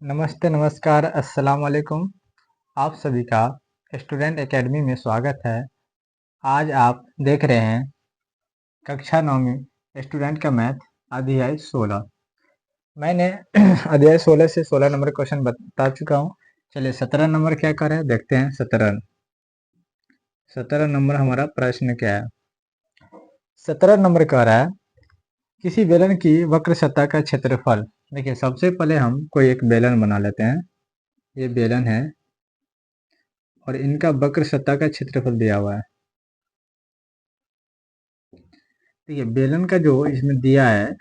नमस्ते, नमस्कार, अस्सलाम वालेकुम। आप सभी का स्टूडेंट एकेडमी में स्वागत है। आज आप देख रहे हैं कक्षा 9वीं स्टूडेंट का मैथ अध्याय 16। मैंने अध्याय 16 से 16 नंबर क्वेश्चन बता चुका हूँ। चलिए 17 नंबर क्या कर रहे हैं देखते हैं। 17 नंबर हमारा प्रश्न क्या है। 17 नंबर कह रहा है किसी बेलन की वक्र सतह का क्षेत्रफल। देखिए सबसे पहले हम कोई एक बेलन बना लेते हैं। ये बेलन है और इनका वक्र सतह का क्षेत्रफल दिया हुआ है। देखिए बेलन का जो इसमें दिया है,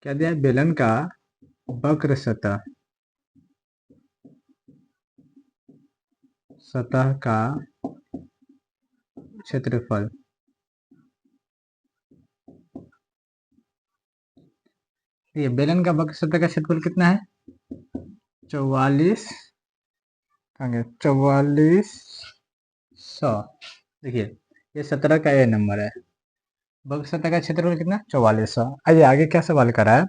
क्या दिया है, बेलन का वक्र सतह का क्षेत्रफल। ये बेलन का वक्र सतह का क्षेत्रफल कितना है? 44 4400। देखिए ये 17 का ए नंबर है। वक्र सतह का क्षेत्रफल कितना? 4400। आइए आगे क्या सवाल करा है।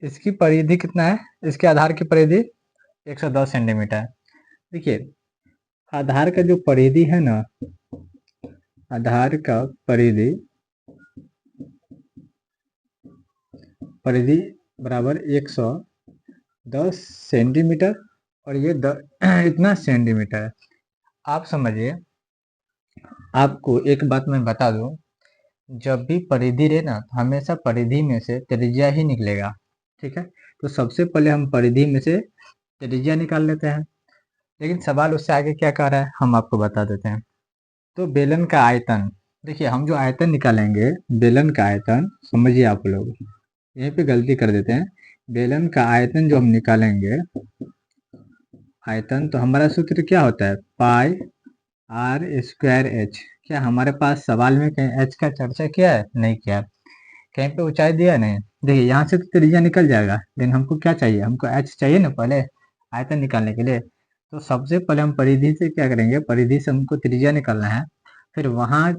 इसकी परिधि कितना है? इसके आधार की परिधि 110 सेंटीमीटर। देखिए आधार का जो परिधि है ना, आधार का परिधि बराबर 110 सेंटीमीटर और ये इतना सेंटीमीटर है। आप समझिए, आपको एक बात मैं बता दूं, जब भी परिधि रहे ना तो हमेशा परिधि में से त्रिज्या ही निकलेगा। ठीक है, तो सबसे पहले हम परिधि में से त्रिज्या निकाल लेते हैं। लेकिन सवाल उससे आगे क्या कह रहा है हम आपको बता देते हैं। तो बेलन का आयतन, देखिए हम जो आयतन निकालेंगे, बेलन का आयतन, समझिए आप लोग यहीं पे गलती कर देते हैं। बेलन का आयतन जो हम निकालेंगे, आयतन तो हमारा सूत्र क्या होता है? पाई आर स्क्वायर एच। क्या हमारे पास सवाल में कहीं एच का चर्चा किया है? नहीं किया। कहीं पे ऊंचाई दिया नहीं। देखिए यहाँ से तो त्रिज्या निकल जाएगा, लेकिन हमको क्या चाहिए? हमको एच चाहिए ना पहले आयतन निकालने के लिए। तो सबसे पहले हम परिधि से क्या करेंगे, परिधि से हमको त्रिज्या निकालना है। फिर वहां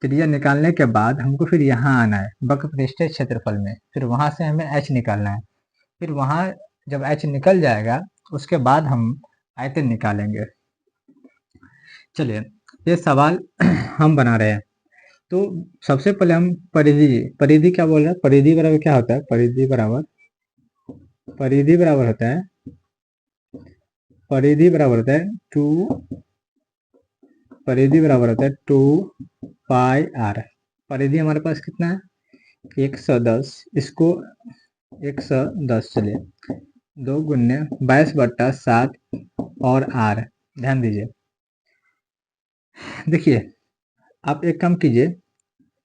त्रिज्या निकालने के बाद हमको फिर यहाँ आना है वक्र पृष्ठीय क्षेत्रफल में, फिर वहां से हमें एच निकालना है। फिर वहां जब एच निकल जाएगा उसके बाद हम आयतन निकालेंगे। चलिए ये सवाल हम बना रहे हैं। तो सबसे पहले हम परिधि क्या बोल रहे हैं? परिधि बराबर क्या होता है? परिधि बराबर होता है, परिधि बराबर होता है टू, परिधि बराबर होता है 2 पाई आर। परिधि हमारे पास कितना है? 110। इसको 110, चलिए 2 × 22/7 और आर। ध्यान दीजिए, देखिए आप एक काम कीजिए,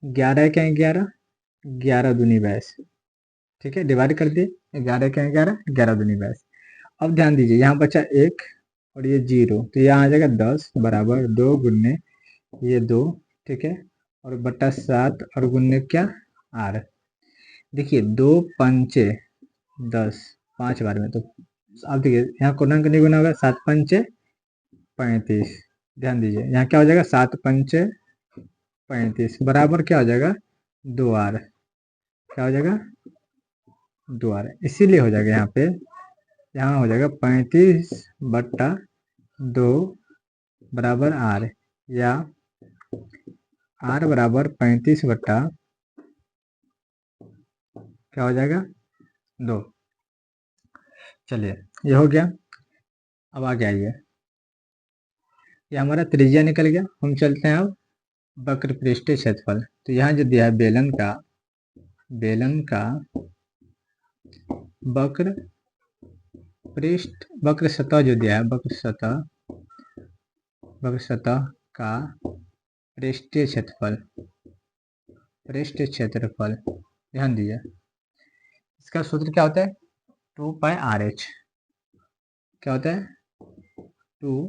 11 क्या 11, 11 दूनी 22। ठीक है, डिवाइड कर दिए, 11 क्या 11, 11 दूनी 22। अब ध्यान दीजिए यहाँ बचा 1 और ये 0, तो यहाँ आ जाएगा 10 बराबर 2 × ये 2। ठीक है, और बटा 7 और गुन्ने क्या? आर। देखिए 2 × 5 = 10, 5 बार में। तो अब देखिए यहाँ कोना नहीं गुना होगा, 7 × 5 = 35। ध्यान दीजिए यहाँ क्या हो जाएगा, 7 × 5 = 35 बराबर क्या हो जाएगा? 2r। क्या हो जाएगा? 2r। इसीलिए हो जाएगा यहाँ पे, यहाँ हो जाएगा 35/2 बराबर r, या r बराबर 35 बट्टा क्या हो जाएगा? 2। चलिए ये हो गया। अब आगे आइए, ये हमारा त्रिज्या निकल गया। हम चलते हैं अब वक्र पृष्ठीय क्षेत्रफल। तो यहाँ जो दिया है बेलन का वक्र सतह जो दिया है, वक्र सतह का पृष्ठीय क्षेत्रफल, ध्यान दीजिए इसका सूत्र क्या होता है? 2 π/r/h। क्या होता है? 2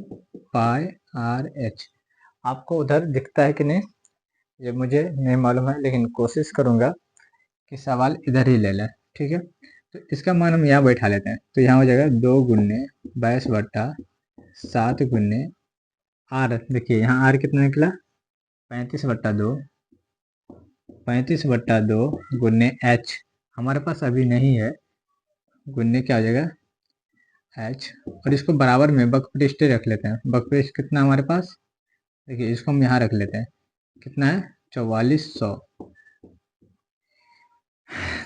π/r/h। आपको उधर दिखता है कि नहीं ये मुझे नहीं मालूम है, लेकिन कोशिश करूंगा कि सवाल इधर ही ले लें। ठीक है, तो इसका मान हम यहाँ बैठा लेते हैं। तो यहाँ हो जाएगा 2 × 22/7 × आर। देखिए यहाँ आर कितना निकला? 35/2 35/2 गुन्ने एच, हमारे पास अभी नहीं है, गुन्ने क्या हो जाएगा एच, और इसको बराबर में बकपृष्ठ रख लेते हैं। बकपृष्ठ कितना हमारे पास, देखिए इसको हम यहाँ रख लेते हैं, कितना है 4400।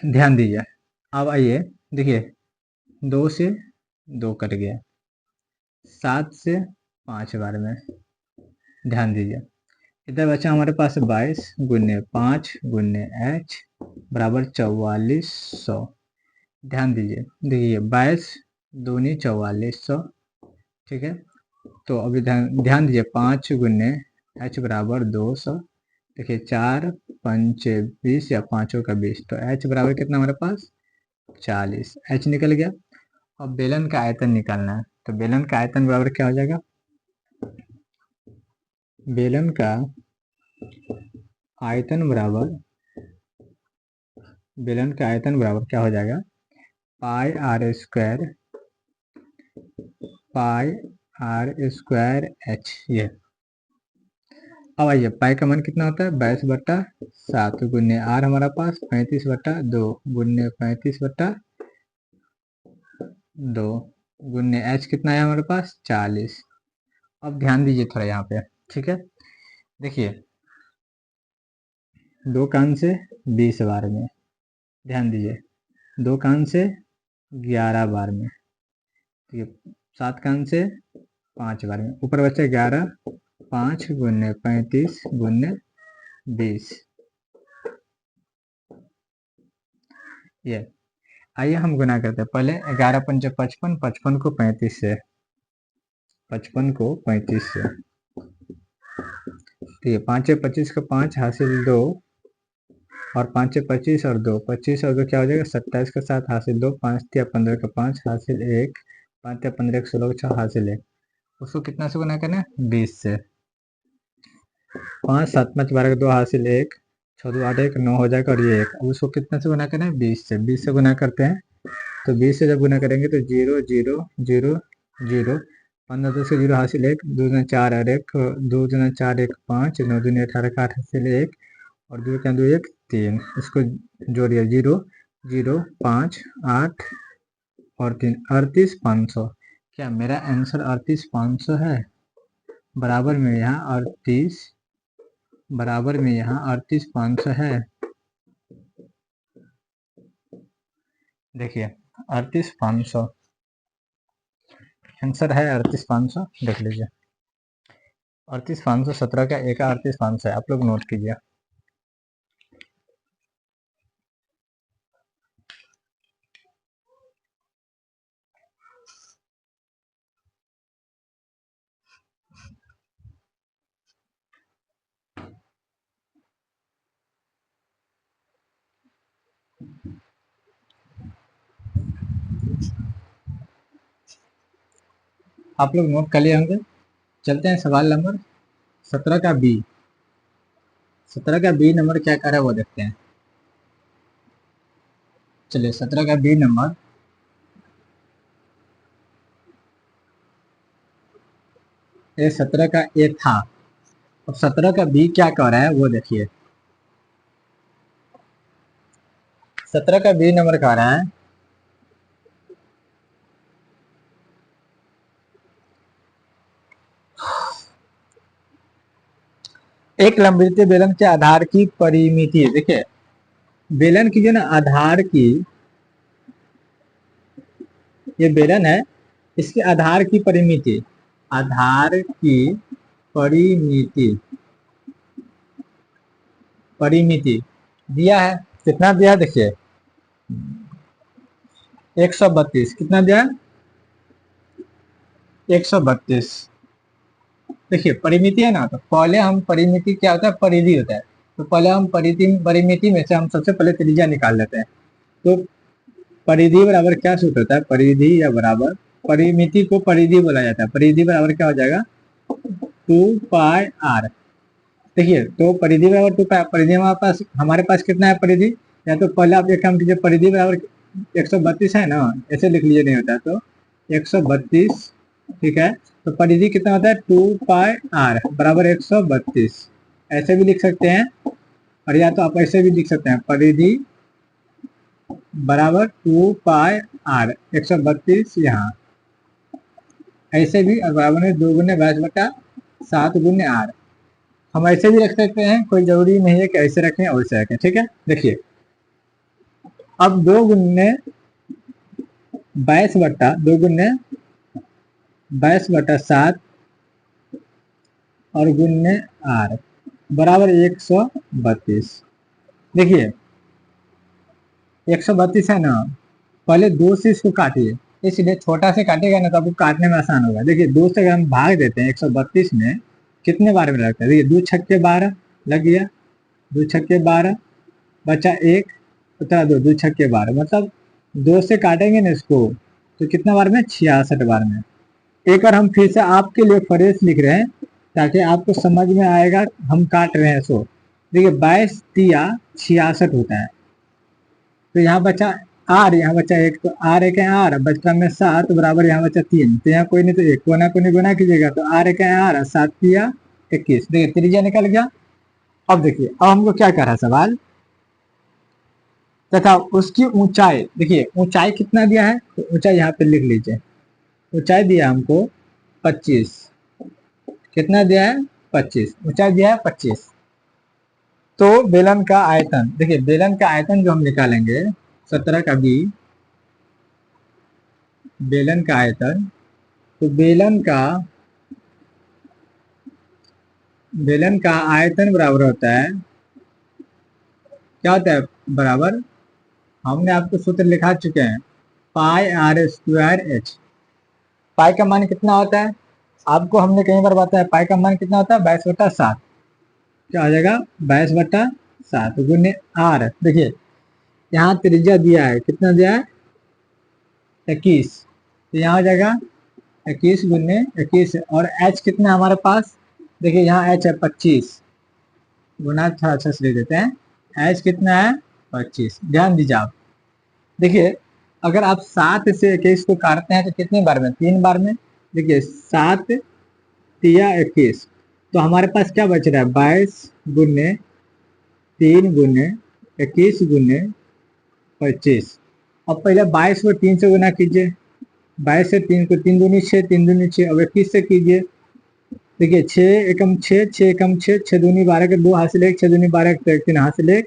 ध्यान दीजिए, अब आइए देखिए 2 से 2 कट गया, 7 से 5 बार में, ध्यान दीजिए इधर बचा हमारे पास 22 गुन्ने 5 गुन्ने एच बराबर 4400। ध्यान दीजिए, देखिए 22 दूनी 4400, ठीक है। तो अभी ध्यान दीजिए 5 गुन्ने एच बराबर 200, देखिए 4 पंचे 20 या पाँचों का 20, तो एच बराबर कितना हमारे पास 40, एच निकल गया। अब बेलन का आयतन निकालना है, तो बेलन का आयतन बराबर क्या हो जाएगा, बेलन का आयतन बराबर, बेलन का आयतन बराबर क्या हो जाएगा, पाई आर स्क्वायर एच। ये अब आइए पाई का मान कितना होता है 22/7 गुन्ने आर हमारा पास 35/2 गुन्ने 35/2 गुन्ने एच कितना है हमारे पास 40। अब ध्यान दीजिए थोड़ा यहाँ पे, ठीक है। देखिए 2 कान से 20 बार में, ध्यान दीजिए 2 कान से 11 बार में, ठीक है, 7 कान से 5 बार में, ऊपर बच्चा 11, 5 गुन्ने 35 गुन्ने 20। ये आइए हम गुना करते हैं, पहले 11 पंचे 55, 55 को 35 से, 55 को 35 से, ठीक है, 5 25 का 5 हासिल 2, और 5 25 और 2, 25 और 2 क्या हो जाएगा 27 का 7 हासिल 2, 5 या 15 का 5 हासिल 1, 5 या 15 का 16 का 6 हासिल 1, उसको कितना से गुना करना है 20 से, 5 7 5 12 का 2 हासिल 1, 6 2 8 1 9 हो जाएगा, और ये 1, अब उसको कितना से गुना करना है 20 से, 20 से गुना करते हैं, तो 20 से जब गुना करेंगे तो 0 0 0 0, 15 2 से 0 हासिल 1, 2 दूना 4 और 1, 2 दूना 4 1 5, 9 दूनी 18 का 8 हासिल 1, और 2 क्या 2 1 3, इसको जोड़िए 0 0 5 8 और 3 38,500। क्या मेरा आंसर 38,500 है, बराबर में यहाँ 38, बराबर में यहाँ 38,500 है। देखिए 38,500 आंसर है, 38,500 देख लीजिए, 38,500 17 का एक 38,500 है, आप लोग नोट कीजिए। आप लोग नोट कर लिए होंगे, चलते हैं सवाल नंबर 17 का बी। 17 का बी नंबर क्या कर रहा है वो देखते हैं। चलिए 17 का बी नंबर, ये 17 का ए था, अब 17 का बी क्या कर रहा है वो देखिए। 17 का बी नंबर कह रहा है एक लंबवृत्तीय बेलन के आधार की परिमिति, देखिए बेलन की जो ना आधार की, ये बेलन है, इसके आधार की परिमिति, आधार की परिमिति, परिमिति दिया है, कितना दिया है देखिए 132, कितना दिया है 132। देखिए परिमिति है ना, तो पहले हम परिमिति क्या होता है परिधि होता है, तो पहले हम परिमिति में से हम सबसे पहले त्रिज्या निकाल लेते हैं। तो परिधि बराबर क्या सूत्र होता है, परिधि या बराबर, परिमिति को परिधि बोला जाता है, परिधि बराबर क्या हो जाएगा 2πr। देखिए तो परिधि बराबर 2π, परिधि हमारे पास कितना है परिधि, या तो पहले आप एक काम कीजिए, परिधि बराबर 132 है ना, ऐसे लिख लीजिए नहीं होता तो 132, ठीक है। तो परिधि कितना होता है 2πr बराबर 132, ऐसे भी लिख सकते हैं, और या तो आप ऐसे भी लिख सकते हैं, परिधि बराबर 2πr, 132 यहाँ, ऐसे भी, और बराबर में 2 गुने 22/7 गुने r। हम ऐसे भी रख सकते हैं, कोई जरूरी नहीं है कि ऐसे रखें और ऐसे रखें, ठीक है। देखिए अब 2 गुने 22/7 और गुने r बराबर 132। देखिए 132 है ना, पहले 2 से इसको काटिए, इसलिए छोटा से काटेगा ना तो आपको काटने में आसान होगा। देखिए 2 से अगर हम भाग देते हैं 132 में, कितने बार में लगता है, देखिए 2 छक्के 12 लग गया, 2 छक्के 12 बचा 1, बचा 2, 2 छक्के 12, मतलब 2 से काटेंगे ना इसको तो कितना बार में, 66 बार में। एक बार हम फिर से आपके लिए फ्रेश लिख रहे हैं ताकि आपको समझ में आएगा हम काट रहे हैं। सो देखिए 22 तिया 66 होता है, तो यहाँ बचा आर, यहाँ बचा 1, तो आर एक है आर, बचपन में 7 बराबर यहाँ बचा 3, तो यहाँ कोई नहीं तो 1 कोना कोनी गुना कीजिएगा, तो आर एक है आर, 7 तिया 21। देखिए त्रिज्या निकल गया। अब देखिए अब हमको क्या कर रहा है सवाल, तथा उसकी ऊंचाई, देखिए ऊंचाई कितना दिया है, तो ऊंचाई यहाँ पे लिख लीजिए, ऊंचाई दिया हमको 25, कितना दिया है 25, ऊंचाई दिया है 25। तो बेलन का आयतन, देखिए बेलन का आयतन जो हम निकालेंगे 17 का बी, बेलन का आयतन, तो बेलन का आयतन बराबर होता है, क्या होता है बराबर, हमने आपको सूत्र लिखा चुके हैं, πr²h। पाई का मान कितना होता है, आपको हमने कई बार बताया, पाई का मान कितना होता है 22/7, क्या आ जाएगा 22/7 गुने r। देखिए यहाँ त्रिज्या दिया है, कितना दिया है 21, तो यहाँ हो जाएगा 21 गुने 21, और h कितना है हमारे पास, देखिए यहाँ h है 25, गुना था अच्छा से ले देते हैं, h कितना है 25। ध्यान दीजिए आप, देखिए अगर आप 7 से 21 को काटते हैं तो कितनी बार में, 3 बार में। देखिए 7 तिया 21, तो हमारे पास क्या बच रहा है 22 गुने 3 गुने 21 गुने 25। अब पहले 22 को 3 से गुना कीजिए, 22 से 3 को, 3 दूनी 6, 3 दूनी 6, अब 21 से कीजिए, देखिए 6 एकम 6, 6 एकम 6, 6 दूनी 12 के 2 हासिल 1, 6 दूनी 12 के 3 हासिल 1,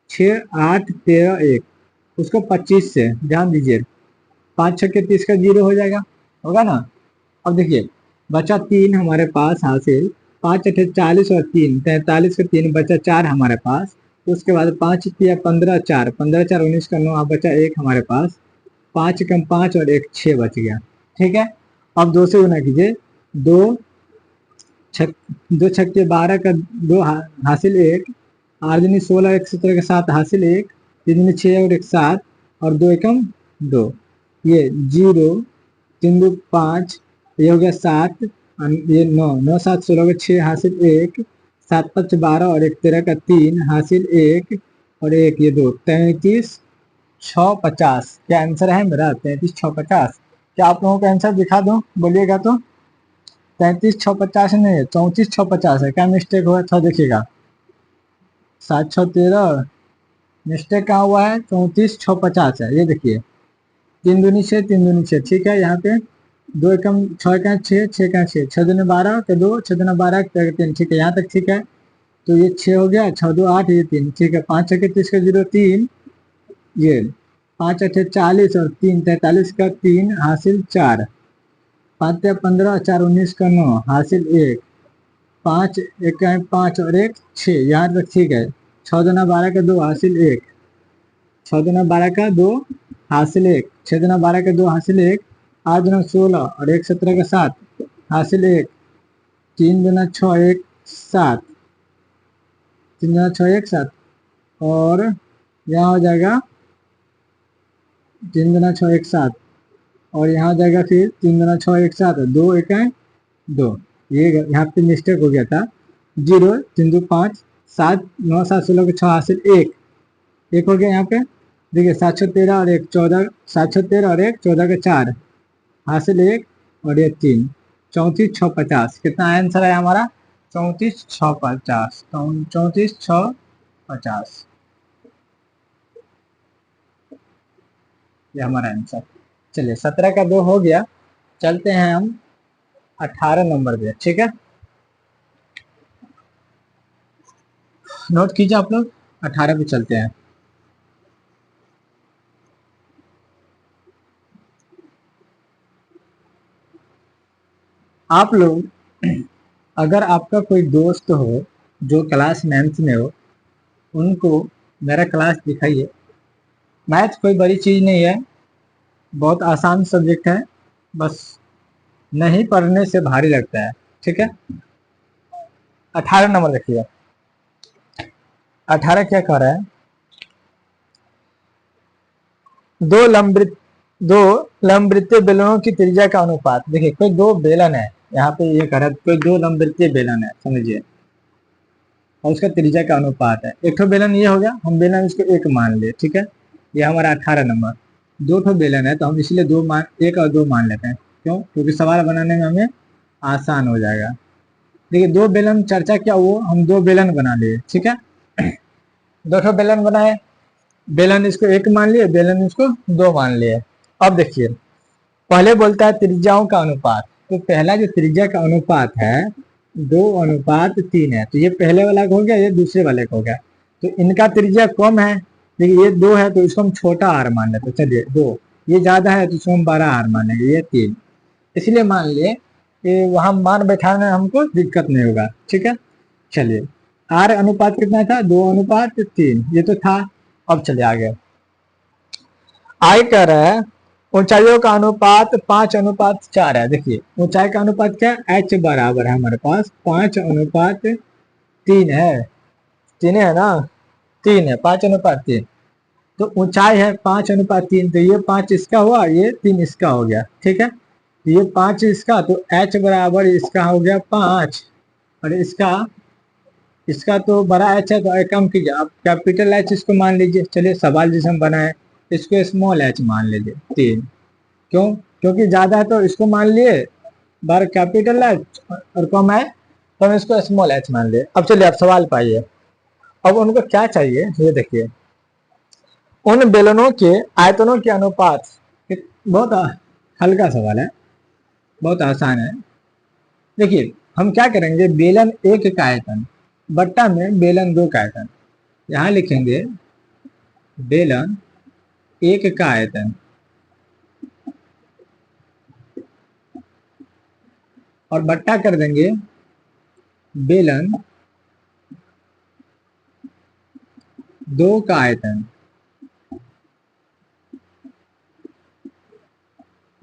6 8 13 1, उसको 25 से, ध्यान दीजिए 5 छक्के 30 का 0 हो जाएगा, होगा ना। अब देखिए बचा 3 हमारे पास हासिल, 5 8 40 और 3 43 का 3 बचा 4 हमारे पास, उसके बाद 5 तिया 15 4, 15 4 19 का 9, बचा 1 हमारे पास, 5 कम 5 और 1 6 बच गया, ठीक है। अब 2 से गुना कीजिए, 2 छक्के 12 का 2 हासिल 1, 8 दूनी 16, 1 17 का 7 हासिल 1, 3 दूनी 6 और 1 7, और 2 एकम 2, ये 0, 3 2 5, ये हो गया 7, ये 9 9 7 16 का 6 हासिल 1, 7 5 12 और 1 13 का 3 हासिल 1 और 1 ये 2, 33 6 50। क्या आंसर है मेरा 33 6 50। क्या आप लोगों का आंसर दिखा दूं, बोलिएगा तो। 33 6 50 नहीं है, 34 6 50 है, क्या मिस्टेक हुआ था देखिएगा, 7 6 13, मिस्टेक कहाँ हुआ है, 34 6 50 है, ये देखिए 3 दूनी 6 3 दूनी 6, ठीक है। यहाँ पे 2 एकम 6 का 6 6 का 6, 6 दूनी 12 के 2, 6 दूनी 12 के 3, ठीक है यहाँ तक ठीक है। तो ये 6 हो गया, 6 2 8, ये 3, ठीक है। 5 6 30 का 0 3, ये 5 8 40 और 3 43 का 3 हासिल 4, 5 15 4 19 का 9 हासिल 1, 5 1 5 और 1 6, यहाँ तक ठीक है। 6 दूना 12 का 2 हासिल 1, 6 दूना 12 का 2 हासिल 1, 6 दूना 12 का 2 हासिल 1, 8 दूना 16 और 1 17 का 7 हासिल 1, 3 दूना 6 1 7, 3 दूना 6 1 7, और यहाँ हो जाएगा 3 दूना 6 1 7, और यहाँ जाएगा फिर 3 दूना 6 1 7, 2 1 2, ये यहाँ पे मिस्टेक हो गया था, 0 3 2 5 7 9 7 16 के 6 हासिल 1 हो गया यहाँ पे। देखिए 7 6 13 और 1 14, 7 6 13 और 1 14 के 4 हासिल 1 और ये 3, 34 6 50। कितना आंसर है हमारा 34 6 50, 34 6 50। ये हमारा आंसर। चलिए 17 का 2 हो गया। चलते हैं हम 18 नंबर पे, ठीक है। नोट कीजिए आप लोग, 18 पे चलते हैं। आप लोग अगर आपका कोई दोस्त हो जो क्लास 9th में हो, उनको मेरा क्लास दिखाइए। मैथ कोई बड़ी चीज़ नहीं है, बहुत आसान सब्जेक्ट है, बस नहीं पढ़ने से भारी लगता है, ठीक है। 18 नंबर देखिए। 18 क्या कह रहा है, दो लंबवृत्त दो लंबवृत्तीय बेलनों की त्रिज्या का अनुपात। देखिए कोई दो बेलन है, यहाँ पे ये कह रहा है कोई दो लंबवृत्तीय बेलन है, समझिए, और उसका त्रिज्या का अनुपात है। एक ठो बेलन ये हो गया, हम बेलन इसको एक मान लिए, ठीक है। ये हमारा 18 नंबर। दो ठो बेलन है तो हम इसलिए दो मान, एक और दो मान लेते हैं। क्यों? क्योंकि सवाल बनाने में हमें आसान हो जाएगा। देखिए दो बेलन चर्चा क्या हुआ, हम दो बेलन बना लिए, ठीक है। दो ठो बेलन बनाए, बेलन इसको एक मान लिए, बेलन इसको दो मान लिए। अब देखिए पहले बोलता है त्रिज्याओं का अनुपात। तो पहला जो त्रिज्या का अनुपात है 2:3 है, तो ये पहले वाला का हो गया, ये दूसरे वाले का हो गया। तो इनका त्रिज्या कम है, देखिए ये 2 है तो इसको हम छोटा आर मान लेते, चलिए 2। ये ज्यादा है तो इसको हम बड़ा आर मानेंगे, ये 3। इसलिए मान लिए कि वहां मान बैठाने में हमको दिक्कत नहीं होगा, ठीक है। चलिए आर अनुपात कितना था, 2:3, ये तो था। अब चलिए आगे। आई कह रहा है ऊंचाइयों का अनुपात 5:4 है। देखिए ऊंचाई का अनुपात क्या है, एच बराबर है हमारे पास 5:3 है। 3 है ना, 3 है, 5:3। तो ऊंचाई है 5:3, तो ये 5 इसका हुआ, ये 3 इसका हो गया, ठीक है। तो ये 5 इसका, तो एच बराबर इसका हो गया 5, और इसका इसका तो बड़ा एच है, तो एक काम कीजिए आप, कैपिटल एच इसको मान लीजिए। चलिए सवाल जिसे हम बनाए इसको स्मॉल एच मान लीजिए 3। क्यों? क्योंकि ज्यादा है तो इसको मान लिए बार कैपिटल एच, और कम है तो हम इसको स्मॉल एच मान लिए। अब चलिए आप सवाल पाइए। अब उनको क्या चाहिए ये देखिए, उन बेलनों के आयतनों के अनुपात। बहुत हल्का सवाल है, बहुत आसान है। देखिए हम क्या करेंगे, बेलन एक का आयतन बट्टा में बेलन दो का आयतन, यहाँ लिखेंगे बेलन एक का आयतन और बट्टा कर देंगे बेलन दो का आयतन।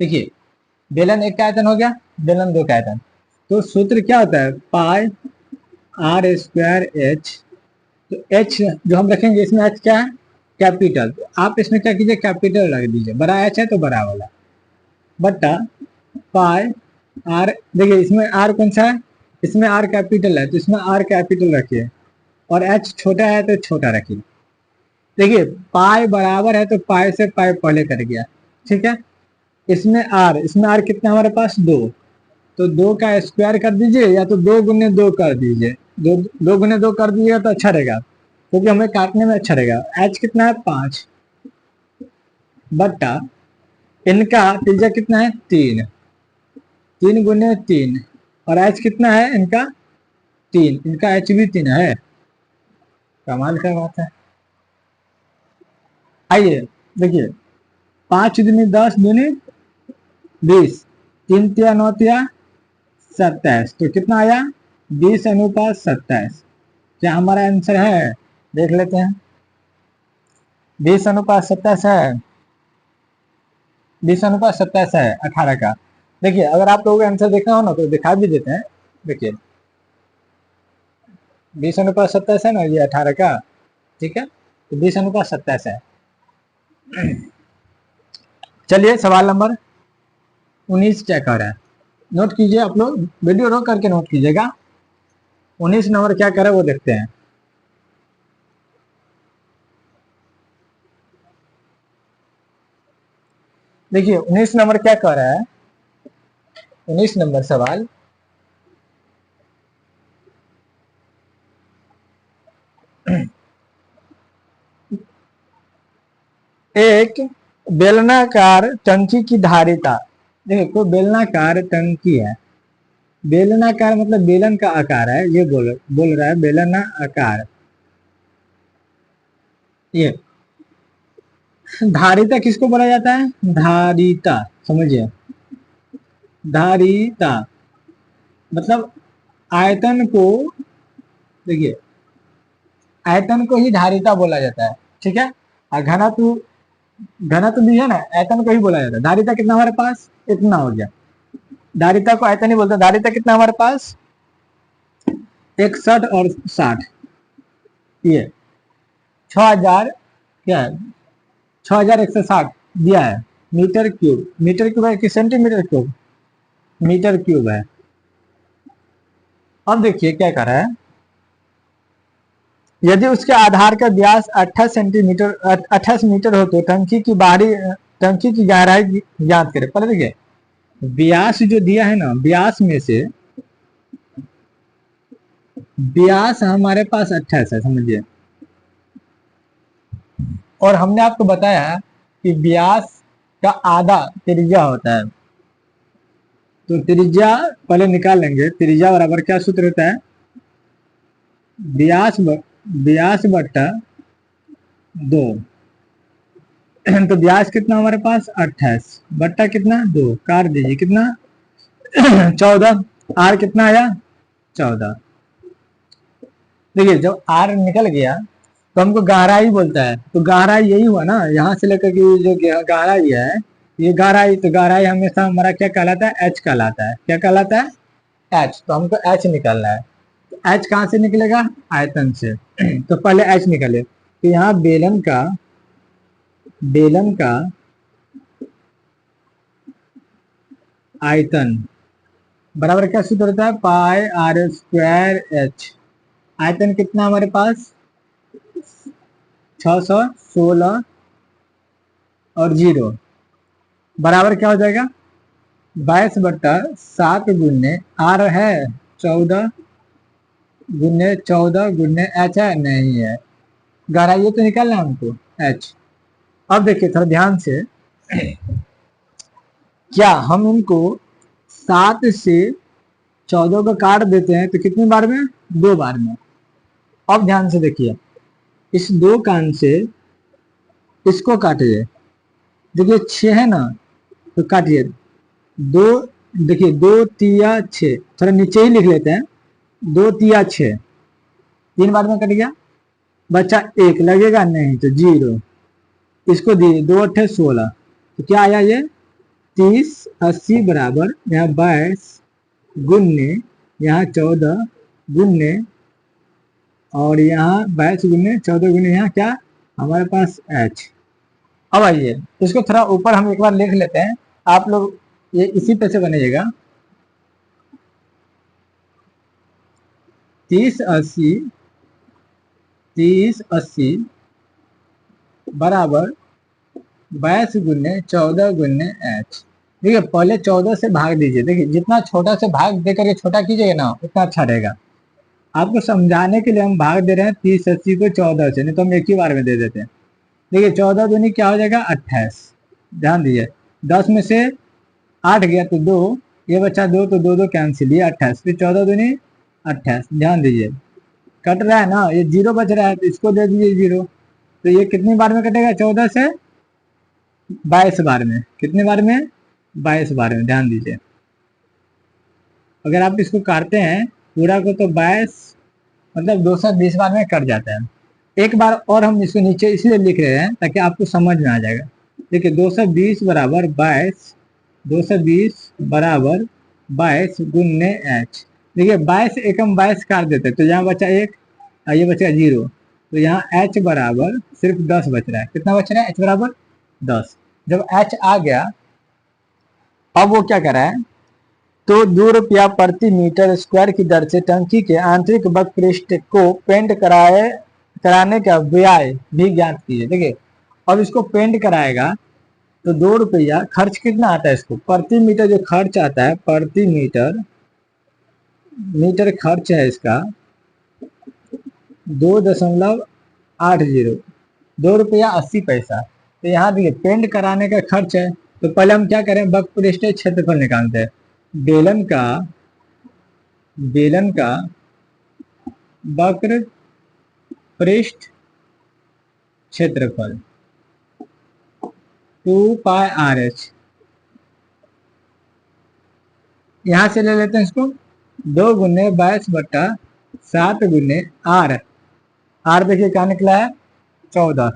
देखिए बेलन एक का आयतन हो गया, बेलन दो का आयतन। तो सूत्र क्या होता है, पाई आर स्क्वायर एच। तो एच जो हम रखेंगे इसमें एच क्या है, कैपिटल। तो आप इसमें क्या कीजिए, कैपिटल रख दीजिए, बड़ा एच है तो बड़ा वाला, बट्टा पाई आर। देखिए इसमें आर कौन सा है, इसमें आर कैपिटल है तो इसमें आर कैपिटल रखिए, और एच छोटा है तो छोटा रखिए। देखिए पाई बराबर है तो पाई से पाई पहले कर गया, ठीक है। इसमें आर कितना हमारे पास, 2। तो 2 का स्क्वायर कर दीजिए, या तो 2 × 2 कर दीजिए। 2 × 2 कर दीजिएगा तो अच्छा रहेगा, क्योंकि हमें काटने में अच्छा रहेगा। एच कितना है, 5, बट्टा इनका त्रिज्या कितना है, 3। 3 × 3, और एच कितना है इनका, 3। इनका एच भी 3 है, कमाल का बात है। आइए देखिए, 5×10 = 20, 3×3 = 9, 27। तो कितना आया, 20:27। क्या हमारा आंसर है, देख लेते हैं। 20:27 है, 20:27 है 18 का। देखिए अगर आप लोगों को आंसर देखना हो ना तो दिखा भी देते हैं। देखिए 20:27 है ना, ये 18 का, ठीक है। तो 20:27 है। चलिए सवाल नंबर 19 क्या कह रहा है, नोट कीजिए आप लोग, वीडियो रोक करके नोट कीजिएगा। 19 नंबर क्या कह रहा है वो देखते हैं। देखिए 19 नंबर क्या कह रहा है, 19 नंबर सवाल, एक बेलनाकार टंकी की धारिता, देखो कोई बेलनाकार टंकी है, बेलनाकार मतलब बेलन का आकार है, ये बोल रहा है बेलना आकार, ये धारिता किसको बोला जाता है, धारिता, समझिए धारिता मतलब आयतन को, देखिए आयतन को ही धारिता बोला जाता है, ठीक है। और घनत्व भी है ना, आयतन को ही बोला जाता है। धारिता कितना हमारे पास, इतना हो गया, धारिता को आयतन ही बोलते हैं। धारिता कितना हमारे पास 61 और 60, ये 6000 क्या है, 6160 दिया है मीटर क्यूब, मीटर क्यूब है कि सेंटीमीटर क्यूब, मीटर क्यूब है। अब देखिए क्या कर रहा है, यदि उसके आधार का व्यास 28 मीटर हो तो टंकी की गहराई ज्ञात करें। पहले देखिए व्यास जो दिया है ना, व्यास में से व्यास हमारे पास 28 है, समझिए, और हमने आपको बताया कि व्यास का आधा त्रिज्या होता है, तो त्रिज्या पहले निकाल लेंगे। त्रिज्या बराबर क्या सूत्र होता है, व्यास बट्टा 2, तो व्यास कितना हमारे पास 28 बट्टा कितना 2, काट दीजिए कितना 14, आर कितना आया 14। देखिए जब आर निकल गया तो हमको गहराई बोलता है, तो गहराई यही हुआ ना, यहाँ से लेकर के जो गहराई है, ये गहराई, तो गहराई हमेशा हमारा क्या कहलाता है, एच कहलाता है। क्या कहलाता है, एच। तो हमको एच निकालना है, तो एच कहाँ से निकलेगा, आयतन से। तो पहले एच निकले, तो यहाँ बेलन का आयतन बराबर क्या सूत्र होता है, पाई आर स्क्वायर एच। आयतन कितना हमारे पास 616 और 0 बराबर क्या हो जाएगा 22/7 गुन्ने आर है 14 गुन्ने 14 गुन्ने एच है, नहीं है, गहराई ये तो निकालना है हमको एच। अब देखिए थोड़ा ध्यान से, क्या हम इनको 7 से 14 को काट देते हैं तो कितनी बार में, 2 बार में। अब ध्यान से देखिए, इस 2 कान से इसको काटिए, देखिए 6 है ना, तो काटिए 2, देखिए 2 तिया 6, थोड़ा नीचे ही लिख लेते हैं, 2 तिया 6, 3 बार में कट गया, बच्चा 1 लगेगा नहीं तो 0, इसको दिए 2 8 16, तो क्या आया ये 30 80 बराबर यहाँ 22 गुन्ने यहाँ 14 गुन्ने और यहाँ 22 गुन्ने 14 गुन्ने यहाँ क्या हमारे पास एच। अब आइए इसको थोड़ा ऊपर हम एक बार लिख लेते हैं, आप लोग ये इसी पे से बनेगा 30 80 बराबर 22 गुन्ने 14 गुन्ने एच। देखिए पहले 14 से भाग दीजिए, देखिए जितना छोटा से भाग दे करके छोटा कीजिएगा ना उतना अच्छा रहेगा। आपको समझाने के लिए हम भाग दे रहे हैं 30 80 को 14 से, नहीं तो हम एक ही बार में दे देते हैं। देखिए 14 दूनी क्या हो जाएगा 28, ध्यान दीजिए 10 में से 8 गया तो 2, ये बचा 2 तो 2 2 कैंसिल, ये 28, फिर 14 दूनी 28, ध्यान दीजिए कट रहा है ना, ये 0 बच रहा है तो इसको दे दीजिए 0, तो ये कितनी बार में कटेगा 14 से 22 बार में, कितने बार में 22 बार में, ध्यान दीजिए। अगर आप इसको काटते हैं पूरा को तो 22 मतलब 220 बार में कट जाता है। एक बार और हम इसको नीचे इसलिए लिख रहे हैं ताकि आपको समझ में आ जाएगा। देखिए 220 बराबर 22, 220 बराबर 22 गुन्ने एच। देखिए 22 एकम 22 काट देते तो यहाँ बचा 1 और ये बचा 0, तो यहाँ एच बराबर सिर्फ 10 बच रहा है। कितना बच रहा है, एच बराबर 10। जब एच आ गया अब वो क्या कर रहा है, तो ₹2 प्रति मीटर स्क्वायर की दर से टंकी के आंतरिक वक्र को पेंट कराने का व्यय भी ज्ञात कीजिए। देखिए अब इसको पेंट कराएगा तो ₹2 खर्च कितना आता है इसको, प्रति मीटर जो खर्च आता है, प्रति मीटर खर्च है इसका 2.80, ₹2.80। तो यहाँ देखिए पेंट कराने का खर्च है, तो पहले हम क्या करें, वक्र पृष्ठ क्षेत्रफल निकालते हैं। बेलन का वक्र पृष्ठ क्षेत्रफल 2πr/h। यहां से ले लेते हैं इसको, 2 × 22/7 × आर देखिए क्या निकला है 14।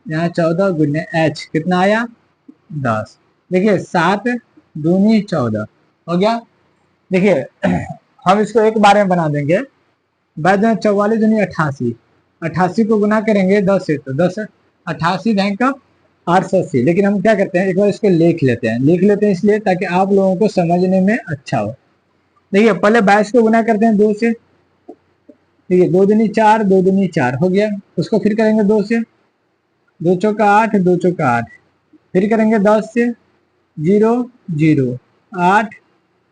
यहाँ 14 × h कितना आया 10। देखिए 7×2 = 14 हो गया। देखिए हम इसको एक बार में बना देंगे। बाद में 44×2 = 88 को गुना करेंगे 10 से, तो 10 88 बैंक 880। लेकिन हम क्या करते हैं, एक बार इसको लिख लेते हैं इसलिए ताकि आप लोगों को समझने में अच्छा हो। देखिए पहले 22 को गुना करते हैं 2 से, ठीक है, 2 दूनी 4, 2 दूनी 4 हो गया। उसको फिर करेंगे 2 से, 2 चौका 8, 2 चौका 8, फिर करेंगे 10 से, 0 0 8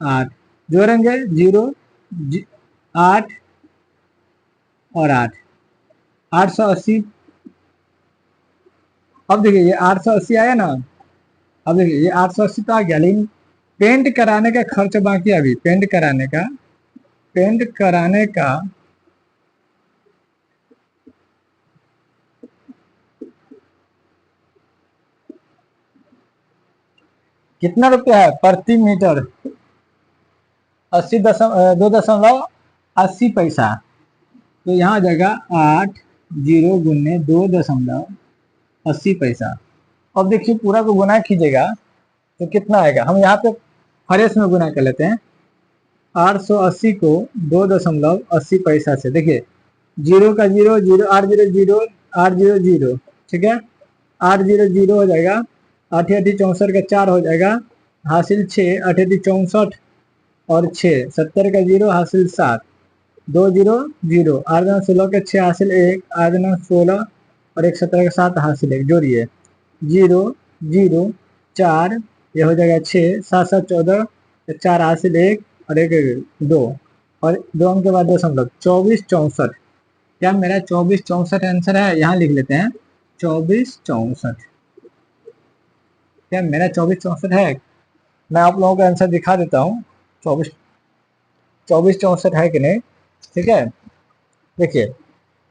8, जोड़ेंगे 0 8 और 8 880। अब देखिए ये 880 आया ना। अब देखिए ये 880 तो आ गया, लेकिन पेंट कराने का खर्च बाकी है अभी। पेंट कराने का कितना रुपया है प्रति मीटर, 2.80 पैसा। तो यहाँ आ जाएगा 80 × 2.80 पैसा। अब देखिए पूरा को गुना कीजिएगा तो कितना आएगा। हम यहाँ पे फ्रेश में गुना कर लेते हैं। 880 को 2.80 पैसा से, देखिए 0 का 0 0 8 0 0 8 0 0, ठीक है, 8 0 0 हो जाएगा। 8 8 64 का 4 हो जाएगा, हासिल 6, 8 8 64 और 6 70 का 0 हासिल 7, 2 0 0, 8 9 16 के 6 हासिल 1, 8 9 16 और 1 17 का 7 हासिल 1, जोड़िए 0 0 4, ये हो जाएगा 6 7 7 14, 4 हासिल 1 और 1 2, और 2 अंक के बाद 24 64। क्या मेरा 24 64 आंसर है? यहाँ लिख लेते हैं 24 64। क्या मेरा 24 64 है? मैं आप लोगों को आंसर दिखा देता हूँ 24 64 है कि नहीं, ठीक है। देखिए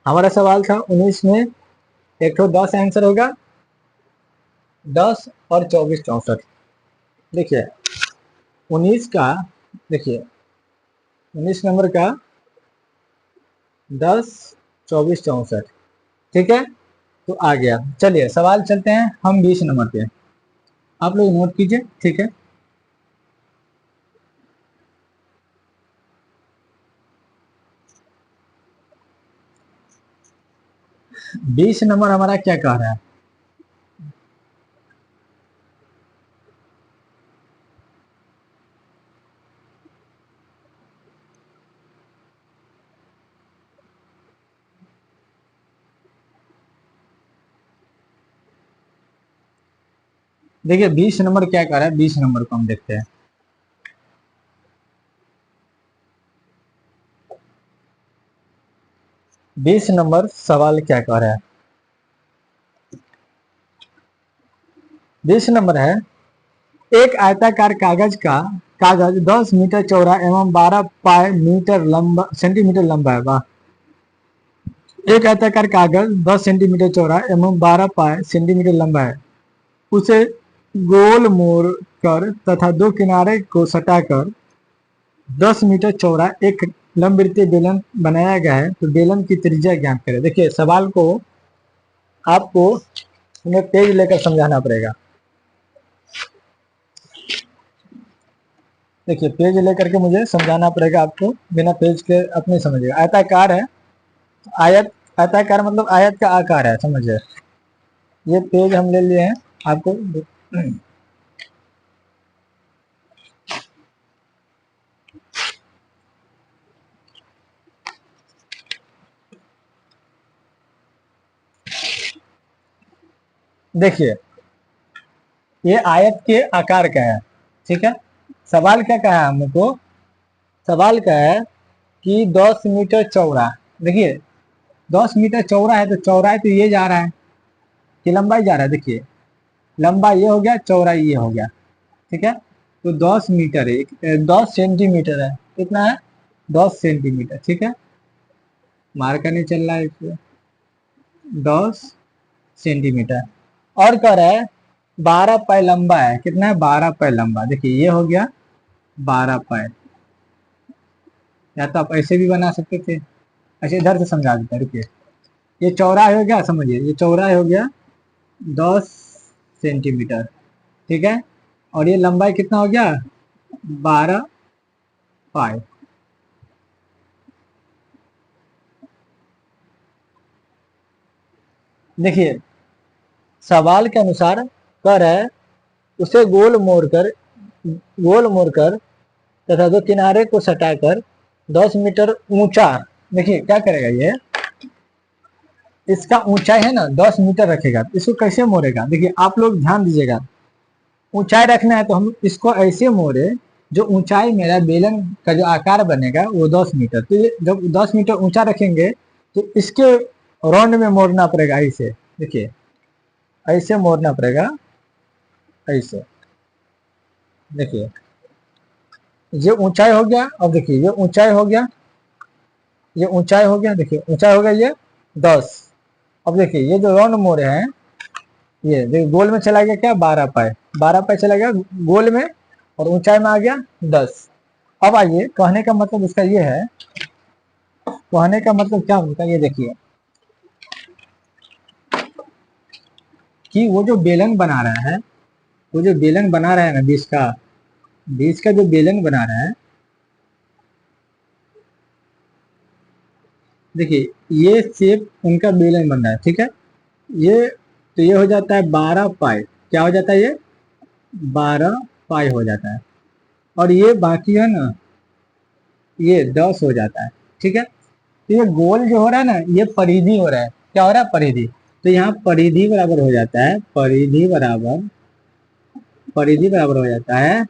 हमारा सवाल था 19 में एक तो 10 आंसर होगा, 10 और 24 64। देखिए 19 का, देखिए 19 नंबर का 10 24 64, ठीक है, तो आ गया। चलिए सवाल चलते हैं हम 20 नंबर पे, आप लोग नोट कीजिए, ठीक है। 20 नंबर हमारा क्या कह रहा है, देखिए 20 नंबर क्या कह रहा है। 20 नंबर को हम देखते हैं। बीस नंबर सवाल क्या कह रहा है। 20 नंबर है, एक आयताकार कागज 10 मीटर चौड़ा एवं 12 पाई मीटर लंबा सेंटीमीटर लंबा है। वाह। एक आयताकार कागज 10 सेंटीमीटर चौड़ा एवं 12 पाई सेंटीमीटर लंबा है। उसे गोल मोड़ कर तथा दो किनारे को सटाकर 10 मीटर चौड़ा एक लंबवृत्तीय बेलन बनाया गया है, तो बेलन की त्रिज्या ज्ञात करें। देखिए सवाल को आपको पेज लेकर समझाना पड़ेगा। देखिए पेज लेकर के मुझे समझाना पड़ेगा आपको, बिना पेज के अपने समझिएगा। आयताकार है, आयताकार मतलब आयत का आकार है, समझिए। ये पेज हम ले लिए हैं आपको। देखिए ये आयत के आकार का है, ठीक है। सवाल क्या कहा है हमको, सवाल क्या है कि 10 मीटर चौड़ा। देखिए 10 मीटर चौड़ा है तो चौड़ाई तो ये जा रहा है, कि लंबाई जा रहा है, देखिए लंबाई ये हो गया, चौड़ाई ये हो गया, ठीक है। तो 10 मीटर है, 10 सेंटीमीटर है, कितना है 10 सेंटीमीटर, ठीक है। मार्कर नहीं चल रहा है इसमें, 10 सेंटीमीटर। और कह रहा है 12 पाई लंबा है, कितना है 12 पाई लंबा, देखिए ये हो गया 12 पाई। या तो आप ऐसे भी बना सकते थे, ऐसे इधर से समझा देते हैं, रुकिए। ये चौड़ाई हो गया, समझिए ये चौड़ाई हो गया 10 सेंटीमीटर, ठीक है। और ये लंबाई कितना हो गया 12 पाई। देखिए सवाल के अनुसार कर है उसे गोल मोड़कर तथा दो किनारे को सटाकर 10 मीटर ऊंचा, देखिए क्या करेगा ये, इसका ऊंचाई है ना 10 मीटर रखेगा, इसको कैसे मोड़ेगा, देखिए आप लोग ध्यान दीजिएगा। ऊंचाई रखना है तो हम इसको ऐसे मोड़े, जो ऊंचाई मेरा बेलन का जो आकार बनेगा वो 10 मीटर, तो ये जब 10 मीटर ऊंचा रखेंगे तो इसके राउंड में मोड़ना पड़ेगा, ऐसे देखिए ऐसे मोड़ना पड़ेगा, ऐसे देखिए ये ऊंचाई हो गया। अब देखिए ये ऊंचाई हो गया, ये ऊंचाई हो गया, देखिए ऊंचाई हो गया ये 10। अब देखिए ये जो राउंड मोड़े हैं, ये देखिए गोल में चला गया क्या 12 पाई, 12 पाई चला गया गोल में, और ऊंचाई में आ गया 10। अब आइए कहने का मतलब इसका ये है, कहने का मतलब क्या होता है, ये देखिए कि वो जो बेलन बना रहा है, वो जो बेलन बना रहा है ना 20 का जो बेलन बना रहा है, देखिए ये शेप उनका बेलन बन रहा है, ठीक है। ये तो ये हो जाता है 12 पाई, क्या हो जाता है ये 12 पाई हो जाता है। और ये बाकी है ना ये 10 हो जाता है, ठीक है। तो ये गोल जो हो रहा है ना ये परिधि हो रहा है, क्या हो रहा है परिधि। तो यहाँ परिधि बराबर हो जाता है, परिधि बराबर हो जाता है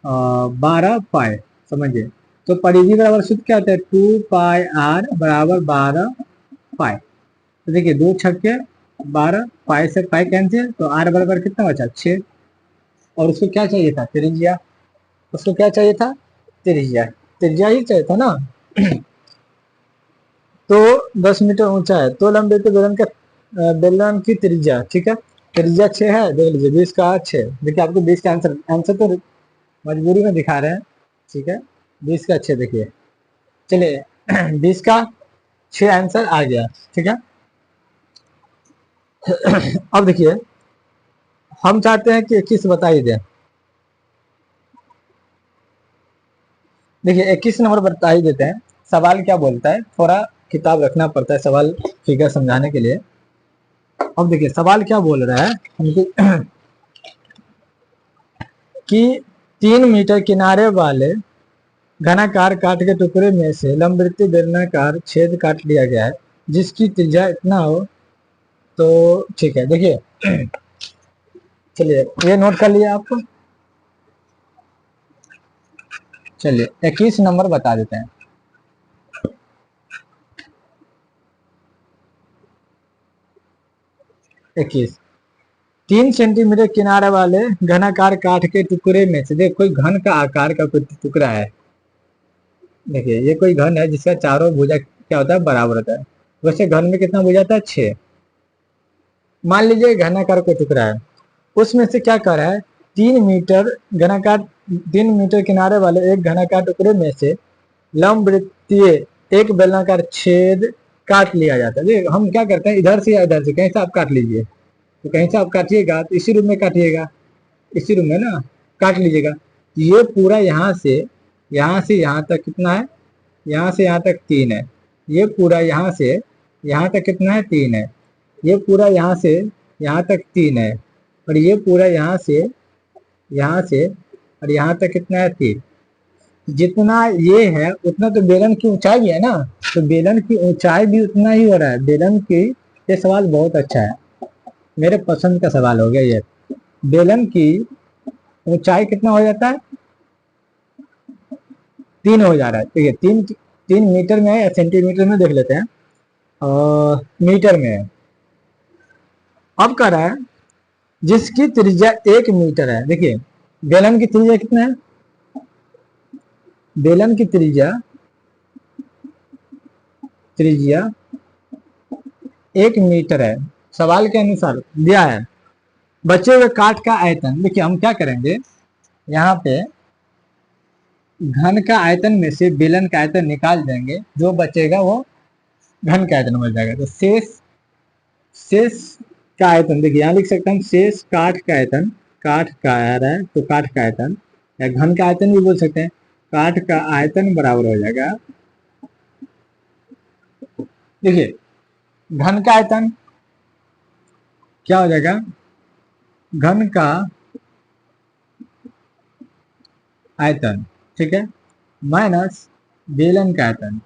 12 पाई, समझिए। तो परिधि बराबर सूत्र क्या होता है 2 पाई r बराबर 12 पाई। तो देखिए 2 छक्के 12, पाई से पाई कैंसिल, तो r बराबर कितना बचा 6। और उसको क्या चाहिए था त्रिज्या, उसको क्या चाहिए था त्रिज्या, त्रिज्या ही चाहिए था ना। तो 10 मीटर ऊंचा है तो लंबे के बेलन की त्रिज्या, ठीक है। त्रिज्या 6 है, देख लीजिए 20 का 6, देखिए आपको 20 का आंसर तो मजबूरी में दिखा रहे हैं, ठीक है। 20 का 6 देखिए, चलिए 20 का 6 आंसर आ गया, ठीक है। अब देखिए हम चाहते हैं कि 21 बता ही दें, देखिए 21 नंबर बता ही देते हैं। सवाल क्या बोलता है, थोड़ा किताब रखना पड़ता है सवाल फिगर समझाने के लिए। अब देखिए सवाल क्या बोल रहा है हमको कि 3 मीटर किनारे वाले घनाकार काट के टुकड़े में से लंबवृत्तीय बेलनाकार छेद काट लिया गया है जिसकी त्रिज्या इतना हो, तो ठीक है। देखिए चलिए ये नोट कर लिया आपको, चलिए 21 नंबर बता देते हैं। 21 3 सेंटीमीटर किनारे वाले घनाकार काठ के टुकड़े में से, देखो कोई घन का आकार का कोई टुकड़ा है, देखिए ये कोई घन है जिसका चारों भुजा क्या होता है बराबर होता है। वैसे घन में कितना भुजा था 6। मान लीजिए घनाकार कोई टुकड़ा है, उसमें से क्या कर रहा है 3 मीटर घनाकार 3 मीटर किनारे वाले एक घनाकार टुकड़े में से लंबवृत्तीय एक बेलनाकार छेद काट लिया जाता है। हम क्या करते हैं इधर से या इधर से कहीं से आप काट लीजिए, तो कहीं से आप काटिएगा तो इसी रूम में काटिएगा, इसी रूम में ना काट लीजिएगा। ये पूरा यहाँ से यहाँ तक कितना है, यहाँ से यहाँ तक 3 है, ये पूरा यहाँ से यहाँ तक कितना है 3 है, ये पूरा यहाँ से यहाँ तक 3 है, और ये पूरा यहाँ से और यहाँ तक कितना है 3। जितना ये है उतना तो बेलन की ऊंचाई भी है ना, तो बेलन की ऊंचाई भी उतना ही हो रहा है बेलन की। ये सवाल बहुत अच्छा है, मेरे पसंद का सवाल हो गया ये। बेलन की ऊंचाई कितना हो जाता है 3 हो जा रहा है, ठीक है। 3 मीटर में है या सेंटीमीटर में देख लेते हैं, मीटर में है, अब कह रहा है जिसकी त्रिज्या 1 मीटर है। देखिए बेलन की त्रिज्या कितना है, बेलन की त्रिज्या 1 मीटर है। सवाल के अनुसार दिया है बचे हुए काठ का आयतन। देखिए हम क्या करेंगे, यहाँ पे घन का आयतन में से बेलन का आयतन निकाल देंगे, जो बचेगा वो घन का आयतन बच जाएगा। तो शेष का आयतन, देखिए यहाँ लिख सकते हैं हम शेष काठ का आयतन, काठ का आ रहा है तो काठ का आयतन या घन का आयतन भी बोल सकते हैं। काठ का आयतन बराबर हो जाएगा, देखिए घन का आयतन क्या हो जाएगा, घन का आयतन, ठीक है, माइनस बेलन का आयतन।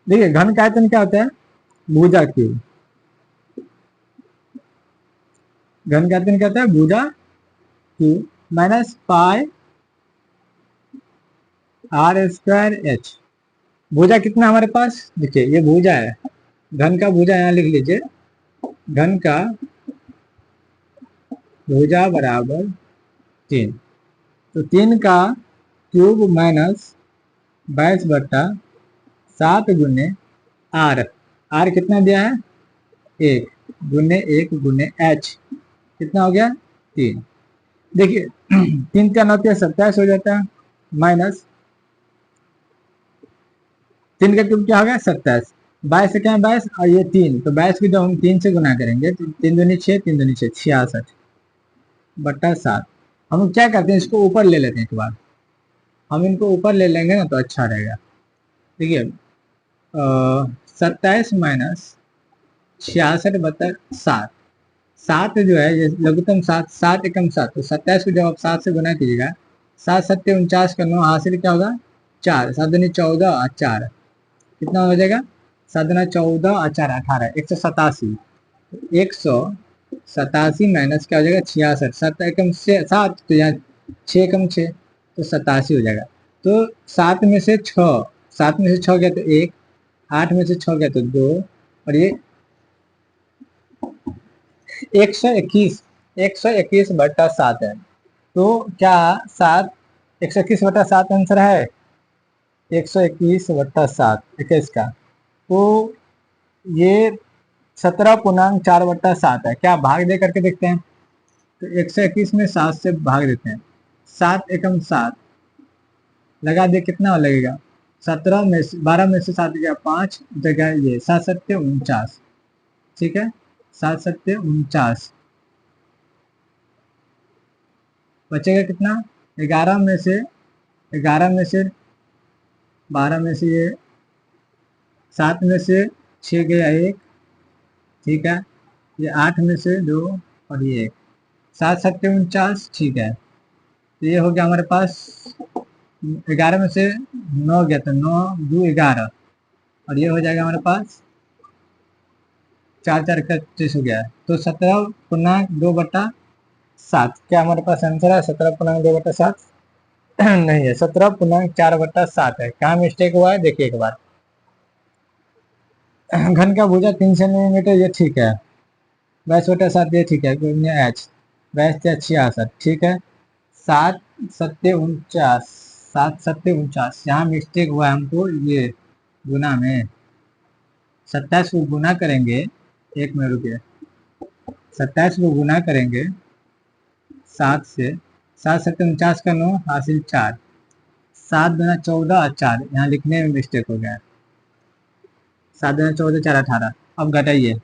देखिए घन का आयतन क्या होता है, भुजा क्यूब। घन का आयतन क्या होता है, भुजा cube minus pi R square H. भुजा कितना हमारे पास, देखिए ये भुजा है, घन का भुजा यहाँ लिख लीजिए, घन का भुजा बराबर 3, तो 3 का क्यूब माइनस 22/7 गुने आर। आर कितना दिया है, 1 गुने 1 गुने एच कितना हो गया 3। देखिए 3 का 9 27 हो जाता है, माइनस 3 का क्यूब क्या होगा 27, 22 से क्या है 22 और ये 3, तो 22 की जब हम 3 से गुना करेंगे तो 3 दूनी 6, 3 दूनी 6, 66/7। हम क्या करते हैं, इसको ऊपर ले लेते हैं एक बार, हम इनको ऊपर ले लेंगे ना तो अच्छा रहेगा। देखिए 27 माइनस 66/7, 7 जो है ये लघुत्तम 7, 7 एकम 7, तो 27 को जब आप 7 से गुना कीजिएगा, 7 7 49 का 9 हासिल क्या होगा 4, 7 दूनी 14 और 4 कितना हो जाएगा, 7 दूना 14 और 4 18, 187। 187 माइनस क्या हो जाएगा 66, 7 एकम 7, तो यहाँ 6 एकम 6 तो 87 हो जाएगा। तो 7 में से 6, 7 में से 6 गया तो 1, 8 में से 6 गया तो 2 और ये 121/7 है। तो क्या 7 121/7 आंसर है, 121/7 21 का, तो ये 17.4/7 है। क्या भाग दे करके देखते हैं, तो 121 में 7 से भाग देते हैं, 7 एकम 7 लगा दे कितना लगेगा, 17 में से 12 में से 7 गया 5 जगह ये 7 7 49, ठीक है 7 7 49 बचेगा कितना, 11 में से 12 में से ये 7 में से 6 गया 1, ठीक है, ये 8 में से 2 और ये 1, 7 7 49, ठीक है। तो ये हो गया हमारे पास 11 में से 9 गया तो 9 2 11 और ये हो जाएगा हमारे पास 4 4 31 हो गया है, तो 17.2/7 क्या हमारे पास आंसर है, 17.2/7 नहीं है, 17.4/7 है। कहाँ मिस्टेक हुआ है देखिए एक बार, घन का भुजा 3 सेंटीमीटर ये ठीक है, 22/7 ये ठीक है, एच 22 ठीक है, 7 7 49, 7 7 49 यहाँ मिस्टेक हुआ है हमको, ये गुना में 27 को गुना करेंगे, एक में रुकिए, 27 को गुना करेंगे 7 से, 7 7 49 का 9 हासिल 4, 7 दूना 14 और 4 यहाँ लिखने में मिस्टेक हो गया, 7 दूना 14 4 18। अब घटाइए,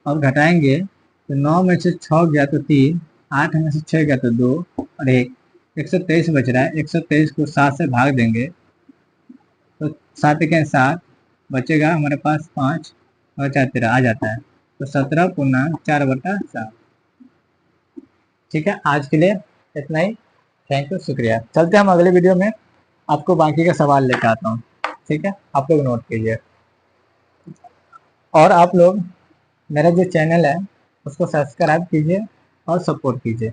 अब घटाएंगे तो 9 में से 6 गया तो 3, 8 में से 6 गया तो 2 और 1, 123 बच रहा है। 123 को 7 से भाग देंगे तो 7 के 7 बचेगा हमारे पास 5 और 4 13 आ जाता है, तो 17.4/7। ठीक है, आज के लिए इतना ही, थैंक यू, शुक्रिया। चलते हम अगले वीडियो में आपको बाकी का सवाल लेकर आता हूँ, ठीक है, आप लोग नोट कीजिए और आप लोग मेरा जो चैनल है उसको सब्सक्राइब कीजिए और सपोर्ट कीजिए।